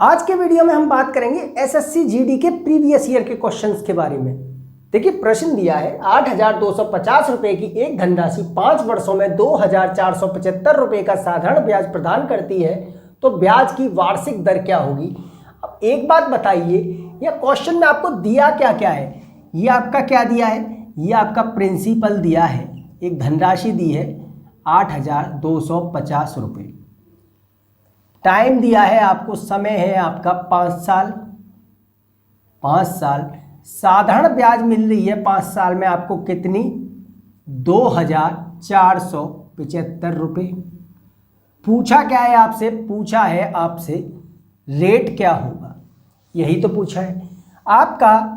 आज के वीडियो में हम बात करेंगे एसएससी जीडी के प्रीवियस ईयर के क्वेश्चंस के बारे में। देखिए प्रश्न दिया है 8,250 रुपए की एक धनराशि 5 वर्षों में 2,475 रुपए का साधारण ब्याज प्रदान करती है, तो ब्याज की वार्षिक दर क्या होगी। अब एक बात बताइए, यह क्वेश्चन में आपको दिया क्या क्या है। ये आपका क्या दिया है, ये आपका प्रिंसिपल दिया है, एक धनराशि दी है 8,250 रुपये। टाइम दिया है आपको, समय है आपका 5 साल। 5 साल साधारण ब्याज मिल रही है 5 साल में आपको कितनी, 2,475 रुपये। पूछा क्या है आपसे, पूछा है आपसे रेट क्या होगा, यही तो पूछा है। आपका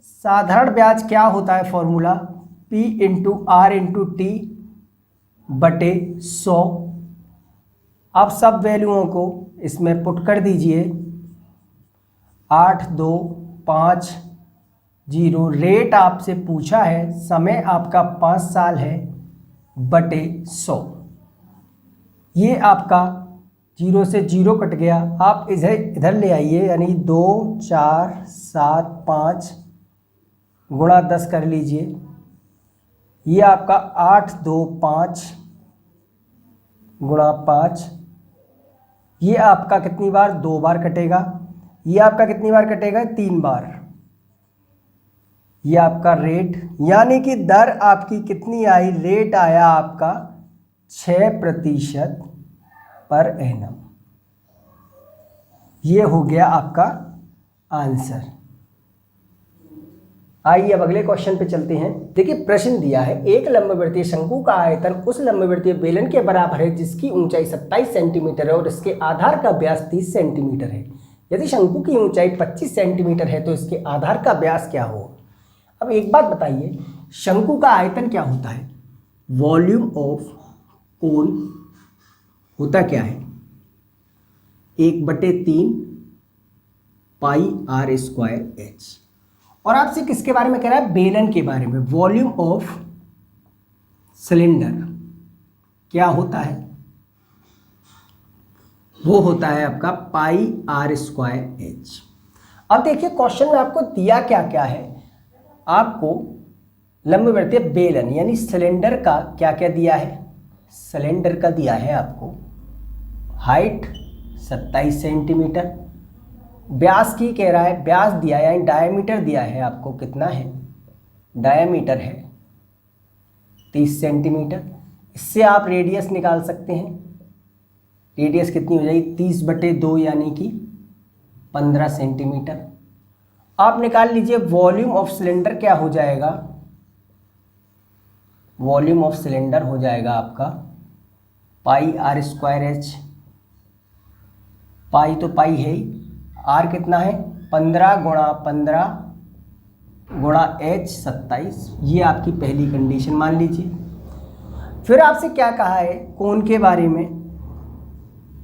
साधारण ब्याज क्या होता है, formula P into R into T बटे 100। आप सब वैल्यूओं को इसमें पुट कर दीजिए। 8,250 रेट आपसे पूछा है, समय आपका 5 साल है बटे 100। ये आपका 0 से 0 कट गया, आप इधर ले आइए, यानी 2 4 7 5 गुणा 10 कर लीजिए। ये आपका 825 गुणा 5, ये आपका कितनी बार, 2 बार कटेगा। ये आपका कितनी बार कटेगा, 3 बार। ये आपका रेट, यानी कि दर आपकी कितनी आई, रेट आया आपका 6% पर एनम। ये हो गया आपका आंसर। आइए अब अगले क्वेश्चन पे चलते हैं। देखिए प्रश्न दिया है, एक लंबवृत्तीय शंकु का आयतन उस लंबवृत्तीय बेलन के बराबर है जिसकी ऊंचाई 27 सेंटीमीटर है और इसके आधार का व्यास 30 सेंटीमीटर है। यदि शंकु की ऊंचाई 25 सेंटीमीटर है तो इसके आधार का व्यास क्या हो। अब एक बात बताइए, शंकु का आयतन क्या होता है, वॉल्यूम ऑफ कोन होता क्या है, 1/3 पाई R स्क्वायर H। और आपसे किसके बारे में कह रहा है, बेलन के बारे में। वॉल्यूम ऑफ सिलेंडर क्या होता है, वो होता है आपका पाई R स्क्वायर H। अब देखिए क्वेश्चन में आपको दिया क्या क्या है, आपको लंबवृत्तीय बेलन यानी सिलेंडर का क्या क्या दिया है। सिलेंडर का दिया है आपको हाइट 27 सेंटीमीटर, व्यास की कह रहा है, व्यास दिया है यानी डायमीटर दिया है आपको, कितना है, डायमीटर है 30 सेंटीमीटर। इससे आप रेडियस निकाल सकते हैं। रेडियस कितनी हो जाएगी, 30/2 यानी कि 15 सेंटीमीटर। आप निकाल लीजिए वॉल्यूम ऑफ सिलेंडर क्या हो जाएगा, वॉल्यूम ऑफ सिलेंडर हो जाएगा आपका पाई R स्क्वायर H। पाई तो पाई है ही, R कितना है, 15 गुणा 15 गुणा H 27। ये आपकी पहली कंडीशन मान लीजिए। फिर आपसे क्या कहा है, कोण के बारे में।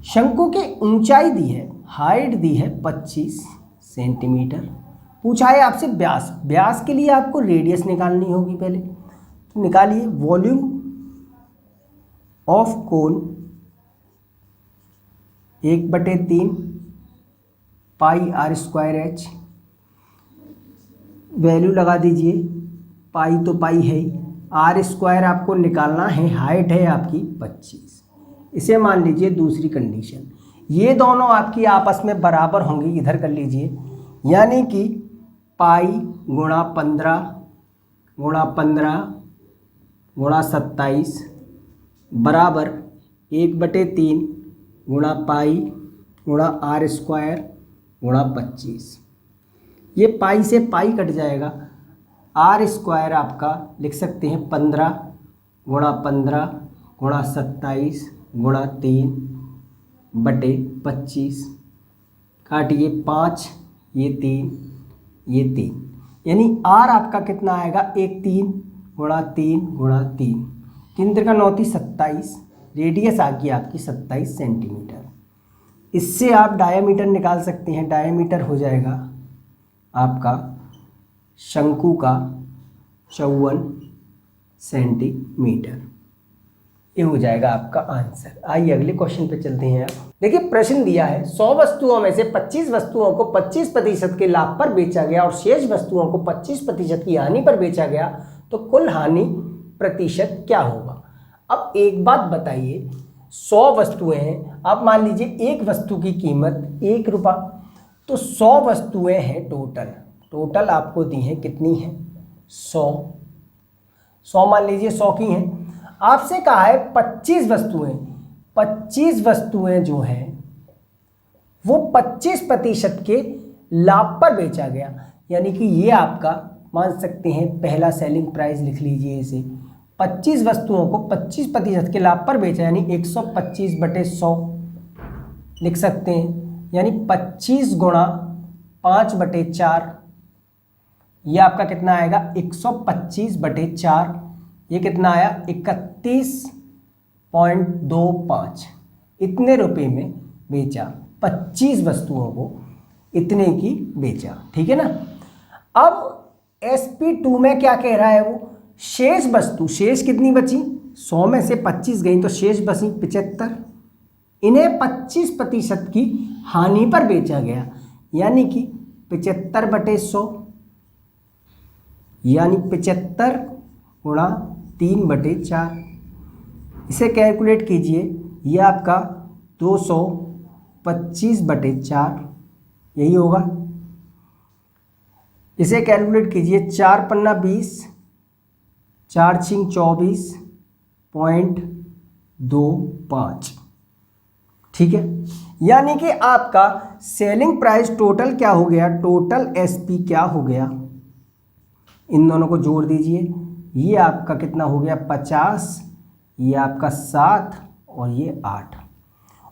शंकु की ऊंचाई दी है, हाइट दी है 25 सेंटीमीटर। पूछा है आपसे व्यास, व्यास के लिए आपको रेडियस निकालनी होगी पहले, तो निकालिए। Volume of cone 1/3 pi R square H। Value लगा दीजिए, पाई तो पाई है ही, R स्क्वायर आपको निकालना है, हाइट है आपकी 25। इसे मान लीजिए दूसरी कंडीशन। ये दोनों आपकी आपस में बराबर होंगी, इधर कर लीजिए, यानी कि पाई गुणा 15 गुणा 15 गुणा 27 बराबर 1/3 गुणा पाई गुणा R स्क्वायर गुणा 25। ये पाई से पाई कट जाएगा, R स्क्वायर आपका लिख सकते हैं 15 गुणा 15 गुणा 27 गुणा 3/25। काटिए 5, ये 3, ये 3, यानी R आपका कितना आएगा, 3 गुणा 3 गुणा 3, 3 3 9 27। रेडियस आ गई आपकी 27 सेंटीमीटर। इससे आप डायमीटर निकाल सकते हैं। डायमीटर हो जाएगा आपका शंकु का 54 सेंटीमीटर। ये हो जाएगा आपका आंसर। आइए अगले क्वेश्चन पे चलते हैं। देखिए प्रश्न दिया है 100 वस्तुओं में से 25 वस्तुओं को 25% के लाभ पर बेचा गया और शेष वस्तुओं को 25% की हानि पर बेचा गया, तो कुल हानि प्रतिशत क्या होगा। अब एक बात बताइए, 100 वस्तुएं हैं, अब मान लीजिए एक वस्तु की कीमत 1 रुपया, तो 100 वस्तुएं हैं टोटल आपको दी हैं, कितनी है 100 मान लीजिए 100 की हैं। आपसे कहा है 25 वस्तुएं जो हैं वो 25% के लाभ पर बेचा गया, यानी कि ये आपका मान सकते हैं पहला सेलिंग प्राइस लिख लीजिए इसे। 25 वस्तुओं को 25% के लाभ पर बेचा, यानी 125/100 लिख सकते हैं, यानी 25 गुणा 5/4, ये आपका कितना आएगा 125/4, ये कितना आया 31.25, इतने रुपए में बेचा, 25 वस्तुओं को इतने की बेचा, ठीक है ना। अब SP2 में क्या कह रहा है वो, शेष वस्तु, शेष कितनी बची, 100 में से 25 गई तो शेष बची 75, इन्हें 25% की हानि पर बेचा गया, यानी कि 75/100, यानी 75 गुणा 3/4, इसे कैलकुलेट कीजिए, ये आपका 225/4 यही होगा। इसे कैलकुलेट कीजिए, 4 पन्ना 20, 4 छिंग 24.25, ठीक है। यानी कि आपका सेलिंग प्राइस टोटल क्या हो गया, टोटल SP क्या हो गया, इन दोनों को जोड़ दीजिए, ये आपका कितना हो गया 50, ये आपका 7 और ये 8,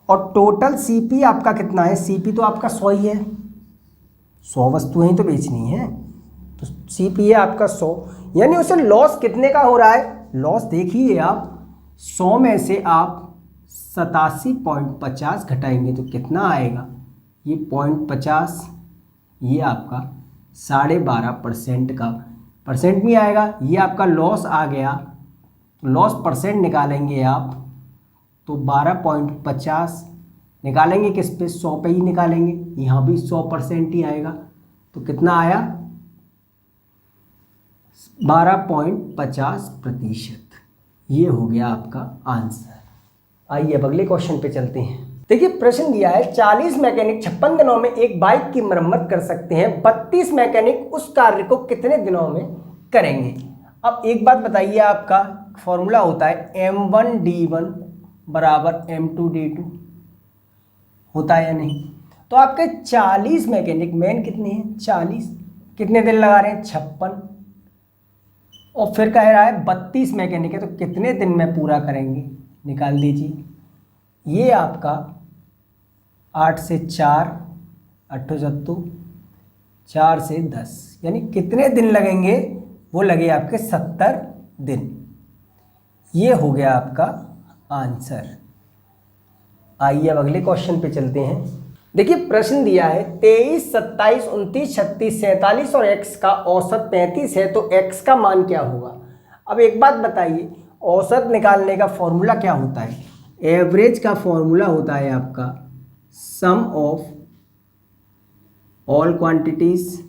और टोटल CP आपका कितना है, CP तो आपका 100 ही है, 100 वस्तुएं तो बेचनी है, तो CP है आपका 100, यानी उसे लॉस कितने का हो रहा है, लॉस देखिए आप 100 में से आप 87.50 घटाएंगे तो कितना आएगा, ये 0.50, ये आपका 12.5% का परसेंट में आएगा, ये आपका लॉस आ गया, तो लॉस परसेंट निकालेंगे आप तो 12.50 निकालेंगे किस पे, 100 पे ही निकालेंगे, यहाँ भी 100% ही आएगा, तो कितना आया 12.50%, ये हो गया आपका आंसर। आइए अब अगले क्वेश्चन पे चलते हैं। देखिए प्रश्न दिया है 40 मैकेनिक 56 दिनों में एक बाइक की मरम्मत कर सकते हैं, 32 मैकेनिक उस कार्य को कितने दिनों में करेंगे। अब एक बात बताइए, आपका फॉर्मूला होता है M1D1 बराबर M2D2, होता है या नहीं। तो आपके 40 मैकेनिक, मैन कितने हैं 40, कितने दिन लगा रहे हैं 56, और फिर कह रहा है 32 मैकेनिक है तो कितने दिन में पूरा करेंगे, निकाल दीजिए। ये आपका 8 से 4 8 7 4 से 10, यानी कितने दिन लगेंगे, वो लगे आपके 70 दिन, ये हो गया आपका आंसर। आइए अब अगले क्वेश्चन पे चलते हैं। देखिए प्रश्न दिया है 23, 27, 29, 36, 47 और x का औसत 35 है, तो x का मान क्या होगा। अब एक बात बताइए, औसत निकालने का फॉर्मूला क्या होता है, एवरेज का फॉर्मूला होता है आपका सम ऑफ ऑल क्वांटिटीज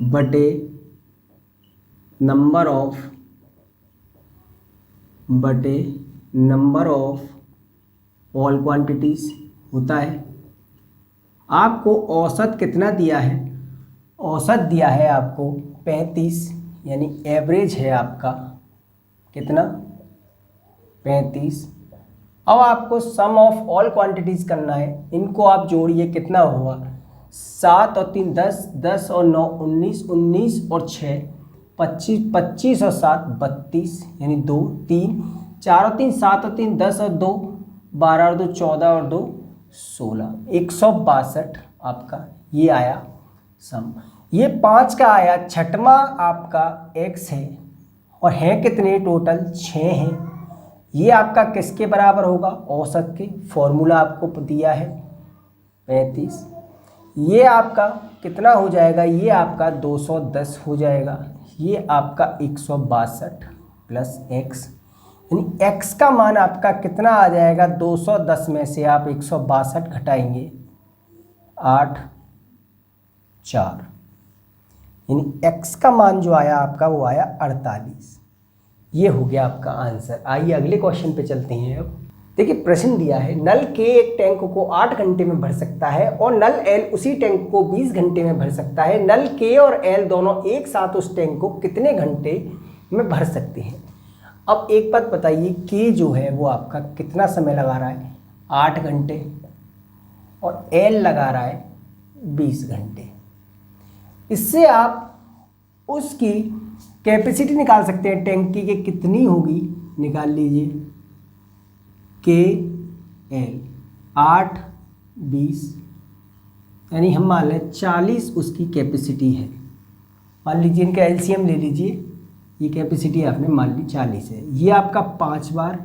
बटे नंबर ऑफ ऑल क्वांटिटीज होता है। आपको औसत कितना दिया है, औसत दिया है आपको 35, यानी एवरेज है आपका कितना 35। अब आपको सम ऑफ ऑल क्वांटिटीज़ करना है, इनको आप जोड़िए कितना होगा, 7 और 3 10, 10 और 9 19, 19 और 6 25, 25 और 7 32, यानी 2 3 4 और 3 7 और 3 10 और 2 12 और 2 14 और 2 16, 162 आपका ये आया सम। ये 5 का आया, छठवां आपका x है, और हैं कितने टोटल 6 हैं। ये आपका किसके बराबर होगा, औसत के, फॉर्मूला आपको दिया है 35। ये आपका कितना हो जाएगा, ये आपका 210 हो जाएगा, ये आपका 162 प्लस x, यानी x का मान आपका कितना आ जाएगा, 210 में से आप 162 घटाएंगे 8 4, यानी x का मान जो आया आपका वो आया 48। ये हो गया आपका आंसर। आइए अगले क्वेश्चन पे चलते हैं। अब देखिए प्रश्न दिया है, नल K एक टैंक को 8 घंटे में भर सकता है और नल L उसी टैंक को 20 घंटे में भर सकता है। नल K और L दोनों एक साथ उस टैंक को कितने घंटे में भर सकते हैं। अब एक बात बताइए, K जो है वो आपका कितना समय लगा रहा है, 8 घंटे, और L लगा रहा है 20 घंटे। इससे आप उसकी कैपेसिटी निकाल सकते हैं टैंक की कि कितनी होगी। निकाल लीजिए, के एल 8 20, यानी हम मान लें 40 उसकी कैपेसिटी है। मान लीजिए इनका एलसीएम ले लीजिए, ये कैपेसिटी आपने मान ली 40 है। ये आपका 5 बार,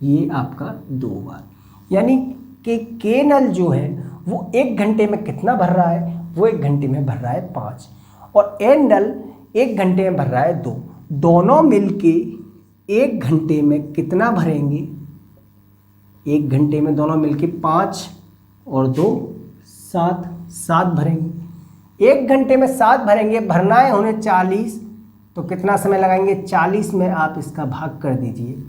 ये आपका 2 बार, यानी कि के नल जो है वो 1 घंटे में कितना भर रहा है, वो 1 घंटे में भर रहा है 5, और एन नल 1 घंटे में भर रहा है 2। दोनों मिलके 1 घंटे में कितना भरेंगे, 1 घंटे में दोनों मिलके 5 और 2 7 भरेंगे। 1 घंटे में 7 भरेंगे, भरना है उन्हें 40, तो कितना समय लगाएंगे, 40 में आप इसका भाग कर दीजिए,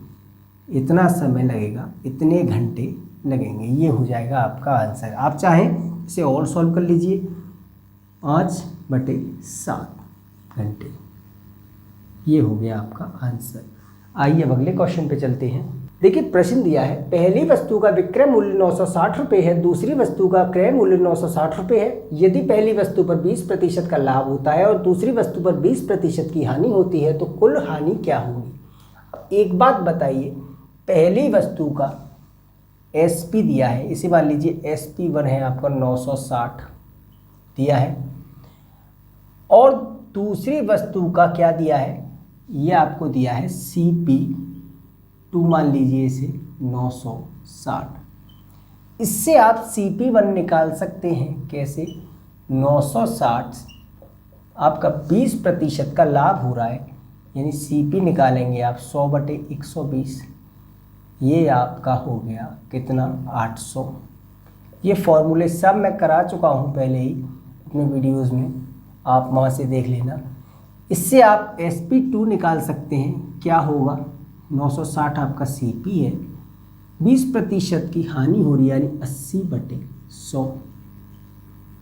इतना समय लगेगा, इतने घंटे लगेंगे। ये हो जाएगा आपका आंसर। आप चाहें इसे और सॉल्व कर लीजिए, 5/7 घंटे। ये हो गया आपका आंसर। आइए अब अगले क्वेश्चन पे चलते हैं। देखिए प्रश्न दिया है, पहली वस्तु का विक्रय मूल्य 960 रुपये है, दूसरी वस्तु का क्रय मूल्य 960 रुपये है। यदि पहली वस्तु पर 20% का लाभ होता है और दूसरी वस्तु पर 20% की हानि होती है तो कुल हानि क्या होगी। अब एक बात बताइए, पहली वस्तु का SP दिया है, इसे मान लीजिए SP1 है आपका 960 दिया है, और दूसरी वस्तु का क्या दिया है, ये आपको दिया है CP2, मान लीजिए इसे 960। इससे आप CP1 निकाल सकते हैं कैसे, 960 आपका 20% का लाभ हो रहा है, यानी CP निकालेंगे आप 100/120, ये आपका हो गया कितना, 800। ये फॉर्मूले सब मैं करा चुका हूँ पहले ही अपने वीडियोज़ में, आप वहाँ से देख लेना। इससे आप SP2 निकाल सकते हैं, क्या होगा, 960 आपका CP है, 20% की हानि हो रही है, यानी 80/100।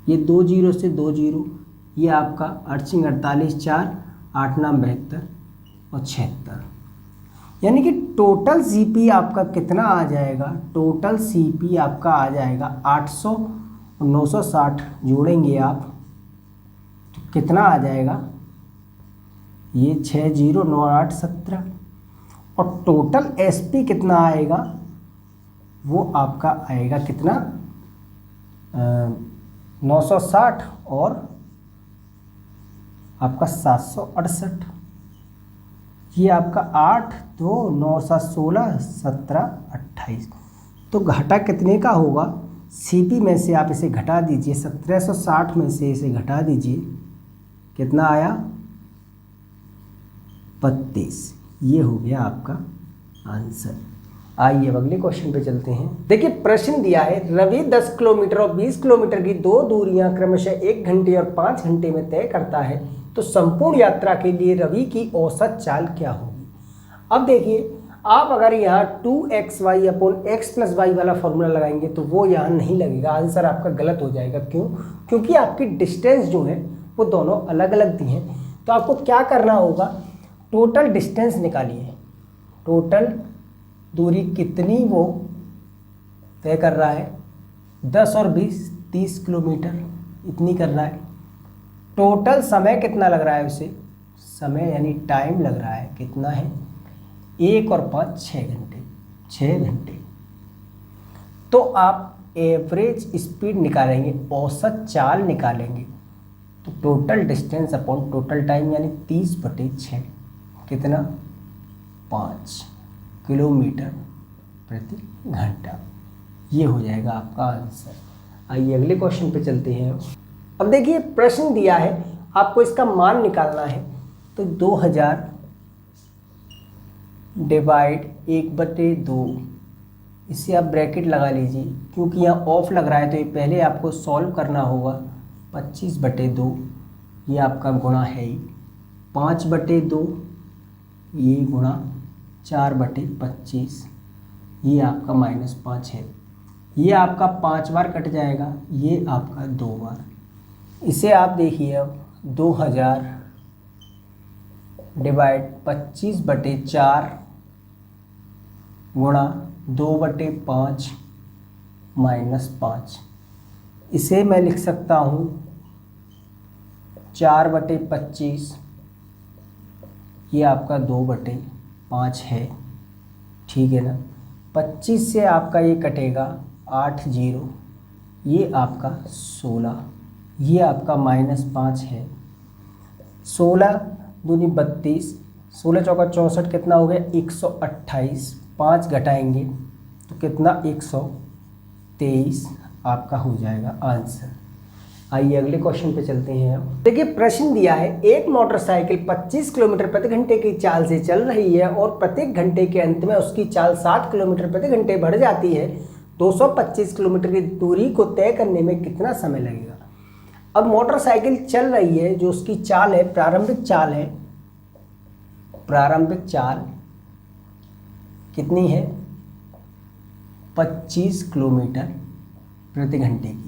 ये 2 0 से 2 0, ये आपका 8 48 4 8 9 72 और 76, यानी कि टोटल CP आपका कितना आ जाएगा, टोटल CP आपका आ जाएगा 800 और 960 जोड़ेंगे आप तो कितना आ जाएगा, ये 6 0 9 8 17, और टोटल SP कितना आएगा, वो आपका आएगा कितना, 960 और आपका 768। ये आपका 8 2 9 7 16 17 28, तो घाटा कितने का होगा, CP में से आप इसे घटा दीजिए, 1760 में से इसे घटा दीजिए, कितना आया, 32। ये हो गया आपका आंसर। आइए अब अगले क्वेश्चन पे चलते हैं। देखिए प्रश्न दिया है, रवि 10 किलोमीटर और 20 किलोमीटर की 2 दूरियां क्रमशः 1 घंटे और 5 घंटे में तय करता है, तो संपूर्ण यात्रा के लिए रवि की औसत चाल क्या होगी। अब देखिए, आप अगर यहाँ 2xy/x+y वाला फॉर्मूला लगाएंगे तो वो यहाँ नहीं लगेगा, आंसर आपका गलत हो जाएगा। क्यों, क्योंकि आपकी डिस्टेंस जो है वो दोनों अलग अलग दी हैं। तो आपको क्या करना होगा, टोटल डिस्टेंस निकालिए, टोटल दूरी कितनी वो तय कर रहा है, 10 और 20 30 किलोमीटर इतनी कर रहा है। टोटल समय कितना लग रहा है उसे, समय यानी टाइम लग रहा है, कितना है, 1 और 5 6 घंटे, 6 घंटे। तो आप एवरेज स्पीड निकालेंगे, औसत चाल निकालेंगे, तो total distance upon total time यानी 30/6, कितना, 5 किलोमीटर प्रति घंटा। ये हो जाएगा आपका आंसर। आइए अगले क्वेश्चन पे चलते हैं। अब देखिए प्रश्न दिया है, आपको इसका मान निकालना है, तो 2000 डिवाइड 1/2, इसे आप ब्रैकेट लगा लीजिए क्योंकि यहाँ ऑफ लग रहा है तो ये पहले आपको सॉल्व करना होगा। 25/2 ये आपका गुणा है ही 5/2, ये गुणा 4/25, ये आपका -5 है। ये आपका 5 बार कट जाएगा, ये आपका 2 बार। इसे आप देखिए अब 2000 डिवाइड 25/4 गुणा 2/5 -5। इसे मैं लिख सकता हूँ 4/25, ये आपका 2/5 है, ठीक है ना। 25 से आपका ये कटेगा 8 0, ये आपका 16, ये आपका -5 है। 16 दूनी 32, 16 चौका 64, कितना हो गया 128। 5 घटाएंगे तो कितना 123 आपका हो जाएगा आंसर। आइए अगले क्वेश्चन पे चलते हैं। अब देखिए प्रश्न दिया है, एक मोटरसाइकिल 25 किलोमीटर प्रति घंटे की चाल से चल रही है और प्रत्येक घंटे के अंत में उसकी चाल 60 किलोमीटर प्रति घंटे बढ़ जाती है। 225 किलोमीटर की दूरी को तय करने में कितना समय लगेगा। अब मोटरसाइकिल चल रही है, जो उसकी चाल है, प्रारंभिक चाल है, प्रारंभिक चाल कितनी है 25 किलोमीटर प्रति घंटे की।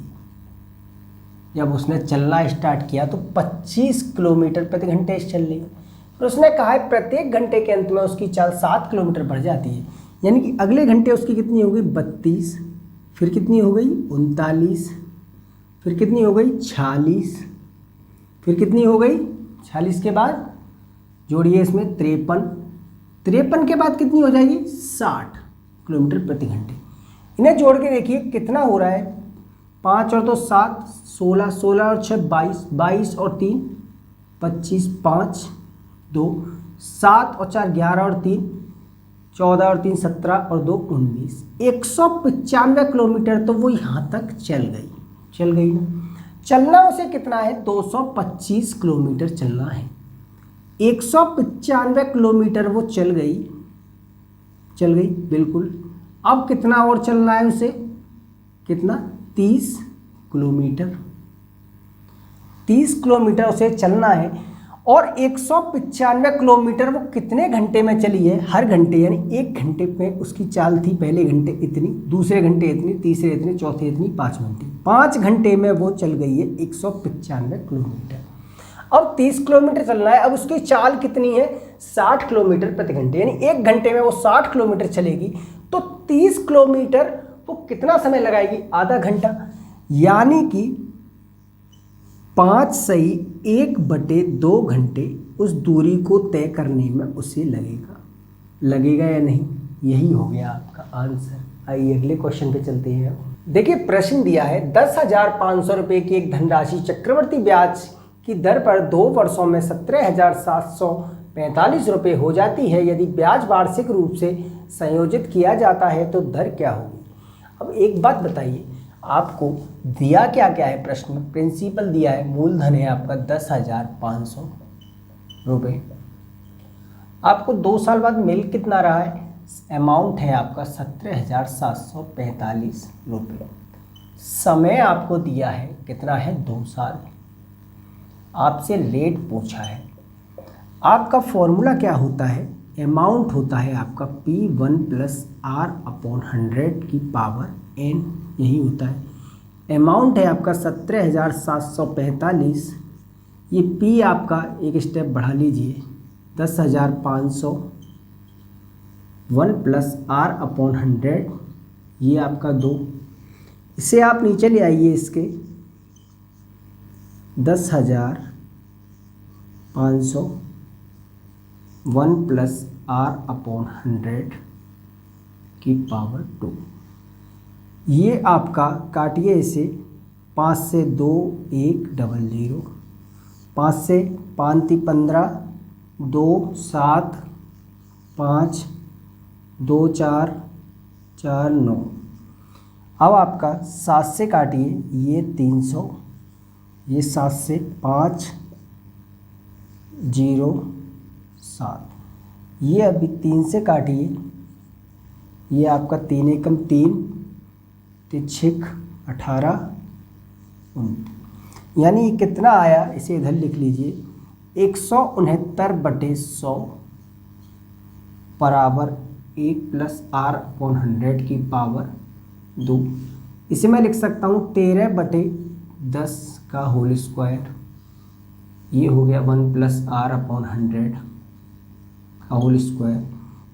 जब उसने चलना स्टार्ट किया तो 25 किलोमीटर प्रति घंटे चल रही, और उसने कहा है प्रत्येक घंटे के अंत में उसकी चाल 7 किलोमीटर बढ़ जाती है, यानी कि अगले घंटे उसकी कितनी हो गई 32, फिर कितनी हो गई 39, फिर कितनी हो गई 46, फिर कितनी हो गई 46 के बाद जोड़िए इसमें 53, 53 के बाद कितनी हो जाएगी 60 किलोमीटर प्रति घंटे। इन्हें जोड़ के देखिए कितना हो रहा है, 5 और 2 7, 16, 16 और 6 22, 22 और 3 25, 5 2 7 और 4 11 और 3 14 और 3 17 और 2 19, 195 किलोमीटर तो वो यहाँ तक चल गई ना। चलना उसे कितना है 225 किलोमीटर चलना है। 195 किलोमीटर वो चल गई बिल्कुल। अब कितना और चलना है उसे, कितना 30 किलोमीटर, 30 किलोमीटर उसे चलना है। और 195 किलोमीटर वो कितने घंटे में चली है, हर घंटे, यानी एक घंटे में उसकी चाल थी, पहले घंटे इतनी, दूसरे घंटे इतनी, तीसरे इतनी, चौथे इतनी, 5 घंटे, 5 घंटे में वो चल गई है 195 किलोमीटर। अब 30 किलोमीटर चलना है, अब उसकी चाल कितनी है 60 किलोमीटर प्रति घंटे, यानी एक घंटे में वो 60 किलोमीटर चलेगी। तो 30 किलोमीटर वो कितना समय लगाएगी, आधा घंटा, यानी कि 5 सही 1/2 घंटे उस दूरी को तय करने में उसे लगेगा या नहीं। यही हो गया आपका आंसर। आइए अगले क्वेश्चन पे चलते हैं। देखिए प्रश्न दिया है 10,500 रुपये की एक धनराशि चक्रवर्ती ब्याज की दर पर 2 वर्षों में 17,745 रुपये हो जाती है। यदि ब्याज वार्षिक रूप से संयोजित किया जाता है तो दर क्या होगी। अब एक बात बताइए, आपको दिया क्या क्या है प्रश्न में, प्रिंसिपल दिया है, मूलधन है आपका 10,500 रुपये, आपको 2 साल बाद मिल कितना रहा है, अमाउंट है आपका 17,745 रुपये। समय आपको दिया है कितना है 2 साल, आपसे रेट पूछा है। आपका फॉर्मूला क्या होता है, अमाउंट होता है आपका P1 + R/100 की पावर n, यही होता है। अमाउंट है आपका 17,745, ये P आपका एक स्टेप बढ़ा लीजिए 10,500, 1 + R/100, ये आपका 2, इसे आप नीचे ले आइए, इसके 10,500, 1 + R/100 की पावर 2, ये आपका काटिए इसे, 5 से 2 1 00, 5 से 5 × 15, 2 7, 5 2 4 4 9। अब आपका 7 से काटिए, ये 300, ये 7 से 5 0 7, ये अभी 3 से काटिए, ये आपका 3 एकम 3, 3 18 यानी ये कितना आया, इसे इधर लिख लीजिए 169/100 बराबर 1 + r/100 की पावर 2। इसे मैं लिख सकता हूँ 13/10 का होल स्क्वायर, ये हो गया 1 + r/100 का होल स्क्वायर।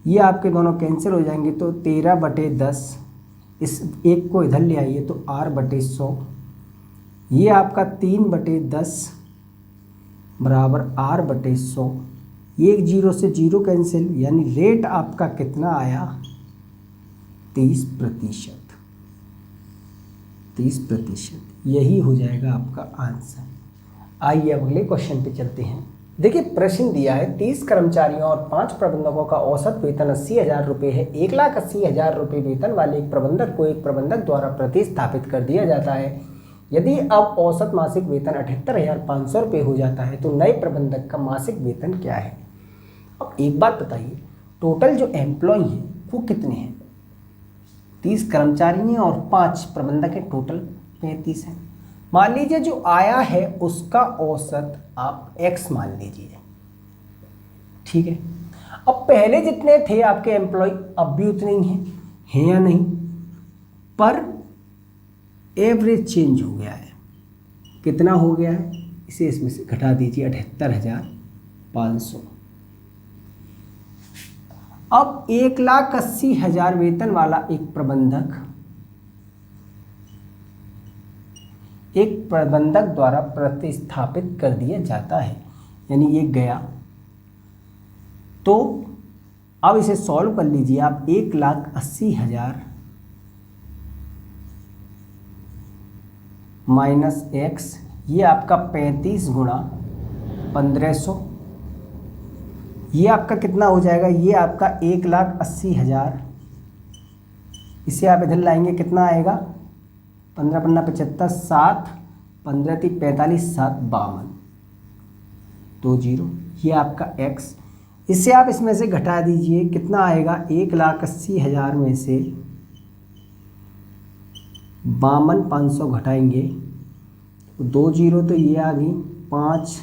ये आपके दोनों कैंसिल हो जाएंगे तो 13/10, इस एक को इधर ले आइए तो r/100, ये आपका 3/10 बराबर r/100। ये एक 0 से 0 कैंसिल, यानी रेट आपका कितना आया 30%। 30%, यही हो जाएगा आपका आंसर। आइए अब अगले क्वेश्चन पे चलते हैं। देखिए प्रश्न दिया है 30 कर्मचारियों और 5 प्रबंधकों का औसत वेतन 80,000 रुपये है। 1,80,000 रुपये वेतन वाले एक प्रबंधक को एक प्रबंधक द्वारा प्रतिस्थापित कर दिया जाता है। यदि अब औसत मासिक वेतन 78,500 रुपये हो जाता है तो नए प्रबंधक का मासिक वेतन क्या है। अब एक बात बताइए, टोटल जो एम्प्लॉय है वो कितने हैं। 30 कर्मचारी हैं और 5 प्रबंधक हैं, टोटल 35 हैं। मान लीजिए जो आया है उसका औसत आप x मान लीजिए, ठीक है। अब पहले जितने थे आपके एम्प्लॉय अब भी उतने ही हैं या नहीं, पर एवरेज चेंज हो गया है। कितना हो गया है, इसे इसमें से घटा दीजिए 78,500। अब 1,80,000 वेतन वाला एक प्रबंधक द्वारा प्रतिस्थापित कर दिया जाता है, यानी ये गया। तो अब इसे सॉल्व कर लीजिए आप। 1,80,000 माइनस x, ये आपका 35 गुणा 1500, ये आपका कितना हो जाएगा, ये आपका 1,80,000। इसे आप इधर लाएंगे कितना आएगा, 15 पन्ना 75, 7 15 × 45, 7 52, 20, ये आपका x। इससे आप इसमें से घटा दीजिए कितना आएगा, 1,80,000 में से 52,500 घटाएंगे तो 20, तो ये आ गई 5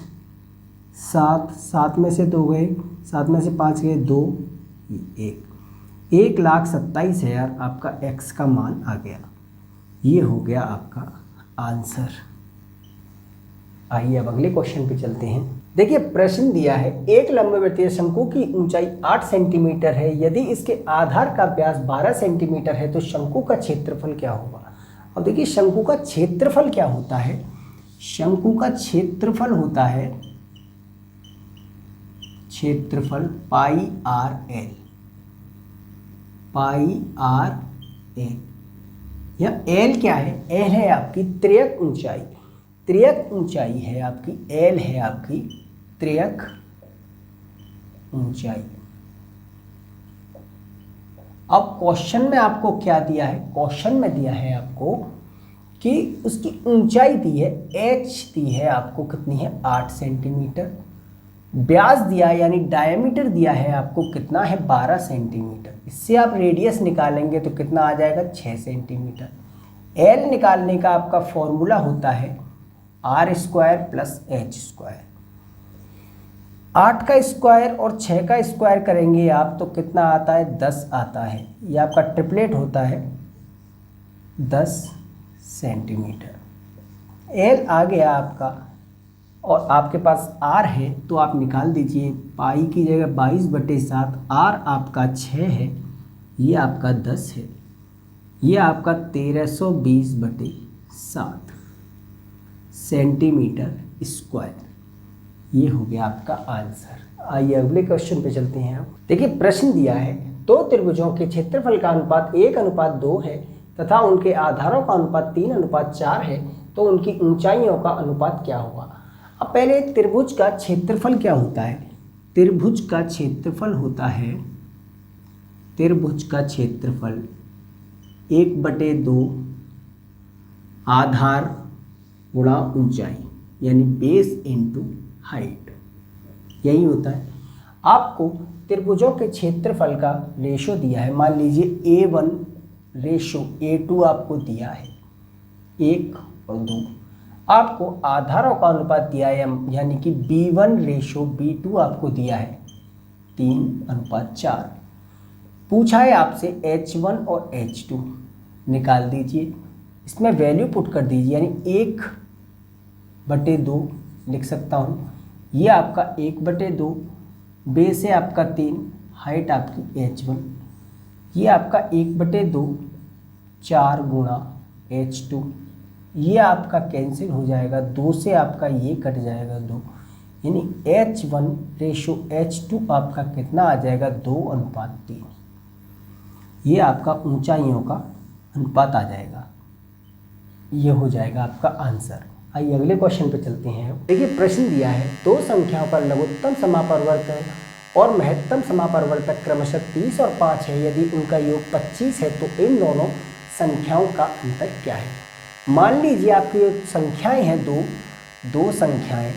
7 7 में से 2 गए, 7 में से 5 गए 2, 1, 1,27,000 आपका x का मान आ गया। ये हो गया आपका आंसर। आइए अब अगले क्वेश्चन पे चलते हैं। देखिए प्रश्न दिया है एक लंबवृत्तीय शंकु की ऊंचाई 8 सेंटीमीटर है। यदि इसके आधार का व्यास 12 सेंटीमीटर है तो शंकु का क्षेत्रफल क्या होगा। अब देखिए शंकु का क्षेत्रफल क्या होता है, शंकु का क्षेत्रफल होता है क्षेत्रफल पाई आर एल। यह एल क्या है, एल है आपकी त्रियक ऊंचाई, त्रियक ऊंचाई है आपकी, एल है आपकी त्रियक ऊंचाई। अब क्वेश्चन में आपको क्या दिया है, क्वेश्चन में दिया है आपको कि उसकी ऊंचाई दी है, एच दी है आपको कितनी है 8 सेंटीमीटर, व्यास दिया यानी डायमीटर दिया है आपको कितना है 12 सेंटीमीटर। इससे आप रेडियस निकालेंगे तो कितना आ जाएगा 6 सेंटीमीटर। एल निकालने का आपका फॉर्मूला होता है r² + h²। 8 का स्क्वायर और 6 का स्क्वायर करेंगे आप तो कितना आता है 10 आता है। ये आपका ट्रिपलेट होता है 10 सेंटीमीटर। एल आ गया आपका और आपके पास r है तो आप निकाल दीजिए, पाई की जगह 22/7, r आपका 6 है, ये आपका 10 है, ये आपका 1320/7 सेंटीमीटर स्क्वायर। ये हो गया आपका आंसर। आइए अगले क्वेश्चन पे चलते हैं। आप देखिए प्रश्न दिया है दो त्रिभुजों के क्षेत्रफल का अनुपात 1:2 है तथा उनके आधारों का अनुपात 3:4 है, तो उनकी ऊंचाइयों का अनुपात क्या होगा। अब पहले त्रिभुज का क्षेत्रफल क्या होता है, त्रिभुज का क्षेत्रफल होता है, त्रिभुज का क्षेत्रफल 1/2 आधार गुणा ऊंचाई, यानी बेस इनटू हाइट, यही होता है। आपको त्रिभुजों के क्षेत्रफल का रेशो दिया है, मान लीजिए A1 रेशो A2 आपको दिया है 1 और 2, आपको आधारों का अनुपात दिया है यानी कि B1 रेशो B2 आपको दिया है 3:4। पूछा है आपसे H1 और H2 निकाल दीजिए, इसमें वैल्यू पुट कर दीजिए, यानी 1/2 लिख सकता हूँ। ये आपका 1/2, बेस है आपका 3, हाइट आपकी H1, ये आपका 1/2 4 गुणा H2, ये आपका कैंसिल हो जाएगा, 2 से आपका ये कट जाएगा 2, यानी H1 रेशो H2 आपका कितना आ जाएगा 2:3। ये आपका ऊंचाइयों का अनुपात आ जाएगा, ये हो जाएगा आपका आंसर। आइए अगले क्वेश्चन पे चलते हैं। देखिए प्रश्न दिया है, दो संख्याओं का लघुत्तम समापवर्तक और महत्तम समापवर्तक क्रमशः 30 और 5 है। यदि उनका योग 25 है तो इन दोनों संख्याओं का अंतर क्या है। मान लीजिए आपकी संख्याएं हैं दो संख्याएं,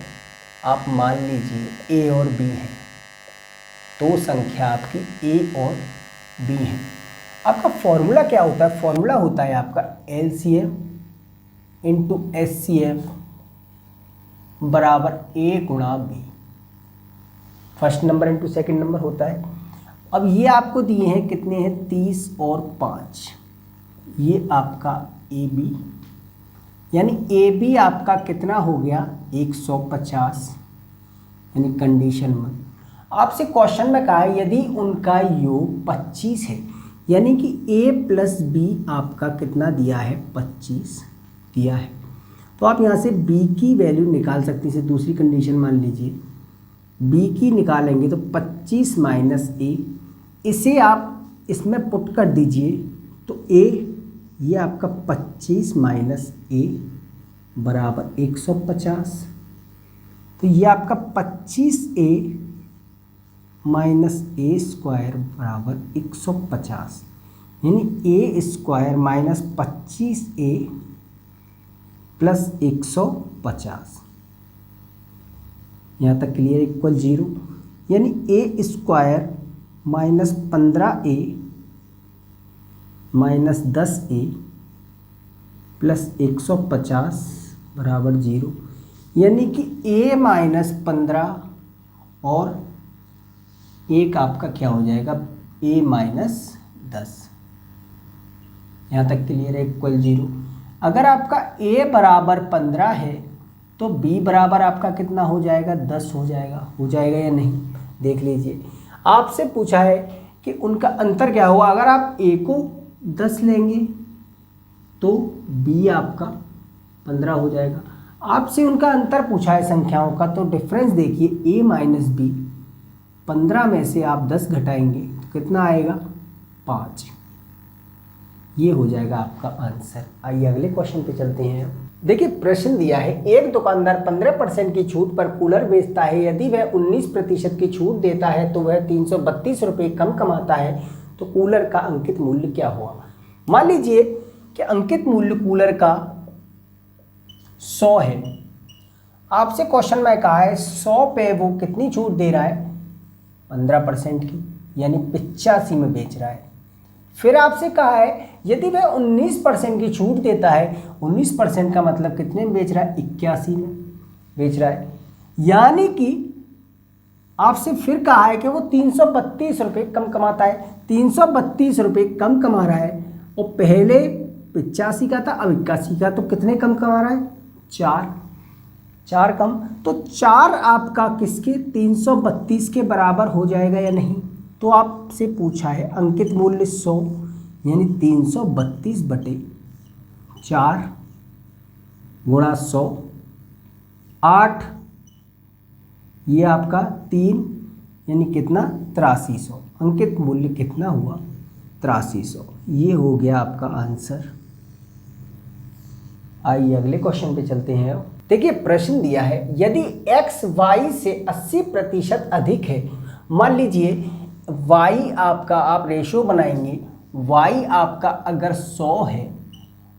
आप मान लीजिए A और B हैं, दो संख्या आपकी A और B हैं। आपका फॉर्मूला क्या होता है, फॉर्मूला होता है आपका LCM इंटू SCF बराबर A गुणा B, first number into second number होता है। अब ये आपको दिए हैं कितने हैं 30 और 5, ये आपका AB, यानी AB आपका कितना हो गया 150, यानी कंडीशन में आपसे क्वेश्चन में कहा है यदि उनका योग 25 है, यानी कि A प्लस B आपका कितना दिया है 25 दिया है, तो आप यहाँ से B की वैल्यू निकाल सकते हैं। दूसरी कंडीशन मान लीजिए B की निकालेंगे तो 25 माइनस A, इसे आप इसमें पुट कर दीजिए तो A ये आपका 25 माइनस A बराबर 150, तो ये आपका 25A माइनस A स्क्वायर बराबर 150, यानी A square minus 25A plus 150, यहाँ तक क्लियर, इक्वल 0, यानी A square minus 15A minus 10A plus 150 बराबर 0, यानी कि A माइनस 15 और एक आपका क्या हो जाएगा A माइनस 10, यहाँ तक क्लियर है, इक्वल 0। अगर आपका A बराबर 15 है तो B बराबर आपका कितना हो जाएगा 10 हो जाएगा या नहीं, देख लीजिए। आपसे पूछा है कि उनका अंतर क्या हुआ, अगर आप A को 10 लेंगे तो B आपका 15 हो जाएगा। आपसे उनका अंतर पूछा है संख्याओं का, तो डिफरेंस देखिए A माइनस B, 15 में से आप 10 घटाएंगे तो कितना आएगा 5, ये हो जाएगा आपका आंसर। आइए अगले क्वेश्चन पे चलते हैं। देखिए प्रश्न दिया है, एक दुकानदार 15% की छूट पर कूलर बेचता है। यदि वह 19% की छूट देता है तो वह 332 रुपये कम कमाता है, तो कूलर का अंकित मूल्य क्या हुआ। मान लीजिए कि अंकित मूल्य कूलर का 100 है। आपसे क्वेश्चन में कहा है 100 पे वो कितनी छूट दे रहा है 15% की, यानी 85 में बेच रहा है। फिर आपसे कहा है यदि वह 19% की छूट देता है, 19% का मतलब कितने में बेच रहा है 81 में बेच रहा है, यानी कि आपसे फिर कहा है कि वो 332 रुपये कम कमाता है। 332 रुपये कम कमा रहा है और पहले 85 का था, अब 81 का, तो कितने कम कमा रहा है 4 कम, तो 4 आपका किसके 332 के बराबर हो जाएगा या नहीं। तो आपसे पूछा है अंकित मूल्य 100, यानी 332/4 गुणा 100, 8 ये आपका 3, यानी कितना 8300, अंकित मूल्य कितना हुआ 8300, ये हो गया आपका आंसर। आइए अगले क्वेश्चन पे चलते हैं। देखिए प्रश्न दिया है, यदि x y से 80% अधिक है, मान लीजिए y आपका, आप रेशो बनाएंगे, y आपका अगर 100 है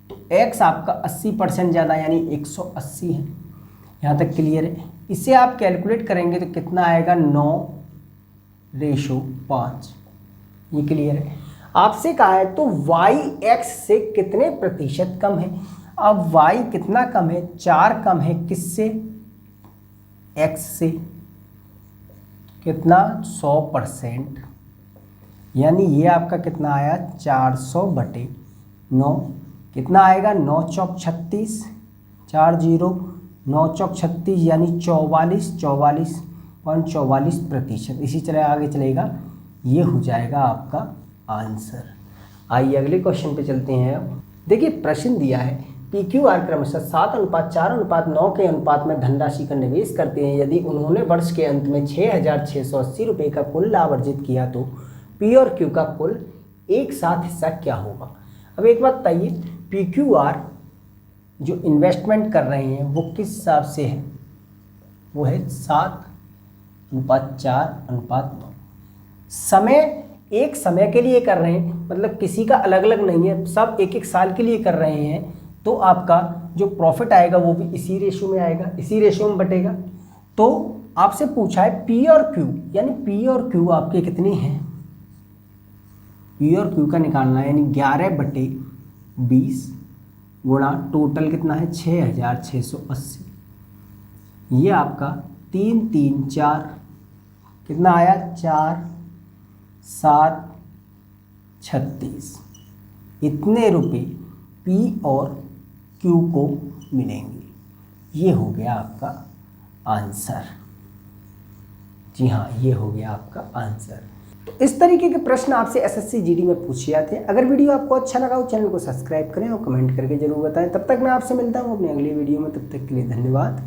तो x आपका 80% ज़्यादा यानी 180 है। यहाँ तक क्लियर है। इसे आप कैलकुलेट करेंगे तो कितना आएगा 9 5। ये क्लियर है। आपसे कहा है तो y x से कितने प्रतिशत कम है। अब y कितना कम है, 4 कम है किससे, x से, कितना 100%, यानी ये आपका कितना आया 400/9, कितना आएगा 9 चौक 36, 40 9 चौक 36 यानी 44.44%। इसी तरह आगे चलेगा, ये हो जाएगा आपका आंसर। आइए अगले क्वेश्चन पे चलते हैं। अब देखिए प्रश्न दिया है PQR क्रमशः 7:4:9 के अनुपात में धनराशि का निवेश करते हैं। यदि उन्होंने वर्ष के अंत में 6,680 रुपये का कुल लाभ अर्जित किया तो P और Q का कुल एक साथ हिस्सा क्या होगा। अब एक बात बताइए, PQR जो इन्वेस्टमेंट कर रहे हैं वो किस हिसाब से है, वो है 7:4:9। समय एक समय के लिए कर रहे हैं, मतलब किसी का अलग अलग नहीं है, सब एक एक साल के लिए कर रहे हैं, तो आपका जो प्रॉफिट आएगा वो भी इसी रेशो में आएगा, इसी रेशो में बटेगा। तो आपसे पूछा है P और Q, यानी P और Q आपके कितने हैं, P और Q का निकालना है, यानी 11/20 गुणा टोटल कितना है 6,680, ये आपका 3 3 4 कितना आया 4 7 36, इतने रुपए P और Q को मिलेंगे। ये हो गया आपका आंसर। जी हाँ, ये हो गया आपका आंसर। तो इस तरीके के प्रश्न आपसे SSC GD में पूछे जाते हैं। अगर वीडियो आपको अच्छा लगा हो चैनल को सब्सक्राइब करें और कमेंट करके जरूर बताएं। तब तक मैं आपसे मिलता हूँ अपनी अगली वीडियो में, तब तक के लिए धन्यवाद।